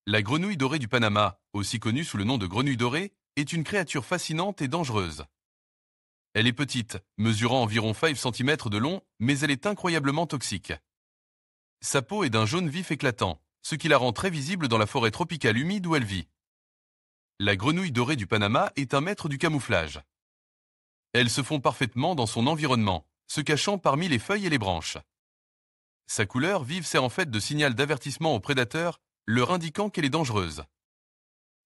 La grenouille dorée du Panama, aussi connue sous le nom de grenouille dorée, est une créature fascinante et dangereuse. Elle est petite, mesurant environ 5 cm de long, mais elle est incroyablement toxique. Sa peau est d'un jaune vif éclatant, ce qui la rend très visible dans la forêt tropicale humide où elle vit. La grenouille dorée du Panama est un maître du camouflage. Elle se fond parfaitement dans son environnement, se cachant parmi les feuilles et les branches. Sa couleur vive sert en fait de signal d'avertissement aux prédateurs, leur indiquant qu'elle est dangereuse.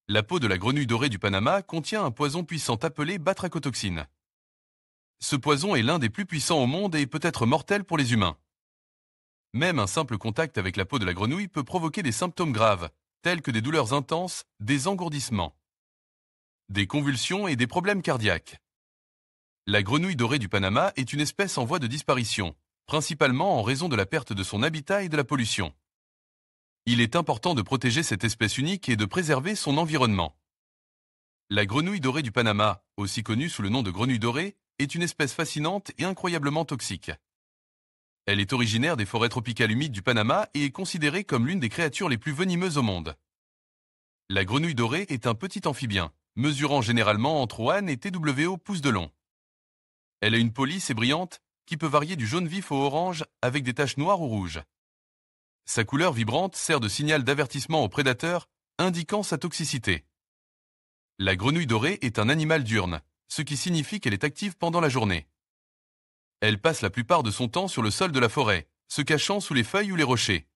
La peau de la grenouille dorée du Panama contient un poison puissant appelé batrachotoxine. Ce poison est l'un des plus puissants au monde et peut être mortel pour les humains. Même un simple contact avec la peau de la grenouille peut provoquer des symptômes graves, tels que des douleurs intenses, des engourdissements, des convulsions et des problèmes cardiaques. La grenouille dorée du Panama est une espèce en voie de disparition, principalement en raison de la perte de son habitat et de la pollution. Il est important de protéger cette espèce unique et de préserver son environnement. La grenouille dorée du Panama, aussi connue sous le nom de grenouille dorée, est une espèce fascinante et incroyablement toxique. Elle est originaire des forêts tropicales humides du Panama et est considérée comme l'une des créatures les plus venimeuses au monde. La grenouille dorée est un petit amphibien, mesurant généralement entre 1 et TWO pouces de long. Elle a une peau lisse et brillante, qui peut varier du jaune vif au orange avec des taches noires ou rouges. Sa couleur vibrante sert de signal d'avertissement aux prédateurs, indiquant sa toxicité. La grenouille dorée est un animal diurne, ce qui signifie qu'elle est active pendant la journée. Elle passe la plupart de son temps sur le sol de la forêt, se cachant sous les feuilles ou les rochers.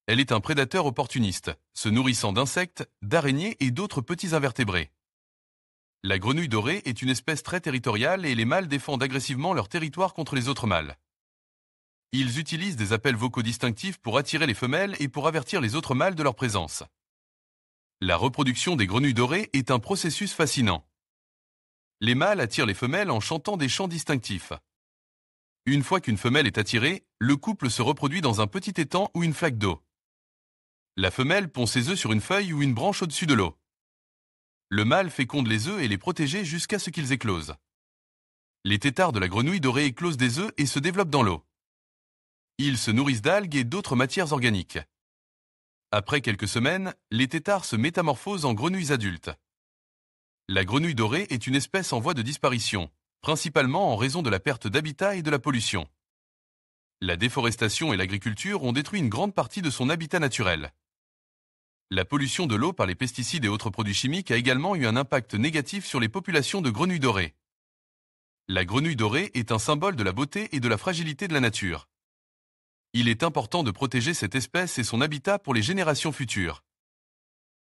Elle est un prédateur opportuniste, se nourrissant d'insectes, d'araignées et d'autres petits invertébrés. La grenouille dorée est une espèce très territoriale et les mâles défendent agressivement leur territoire contre les autres mâles. Ils utilisent des appels vocaux distinctifs pour attirer les femelles et pour avertir les autres mâles de leur présence. La reproduction des grenouilles dorées est un processus fascinant. Les mâles attirent les femelles en chantant des chants distinctifs. Une fois qu'une femelle est attirée, le couple se reproduit dans un petit étang ou une flaque d'eau. La femelle pond ses œufs sur une feuille ou une branche au-dessus de l'eau. Le mâle féconde les œufs et les protège jusqu'à ce qu'ils éclosent. Les têtards de la grenouille dorée éclosent des œufs et se développent dans l'eau. Ils se nourrissent d'algues et d'autres matières organiques. Après quelques semaines, les têtards se métamorphosent en grenouilles adultes. La grenouille dorée est une espèce en voie de disparition, principalement en raison de la perte d'habitat et de la pollution. La déforestation et l'agriculture ont détruit une grande partie de son habitat naturel. La pollution de l'eau par les pesticides et autres produits chimiques a également eu un impact négatif sur les populations de grenouilles dorées. La grenouille dorée est un symbole de la beauté et de la fragilité de la nature. Il est important de protéger cette espèce et son habitat pour les générations futures.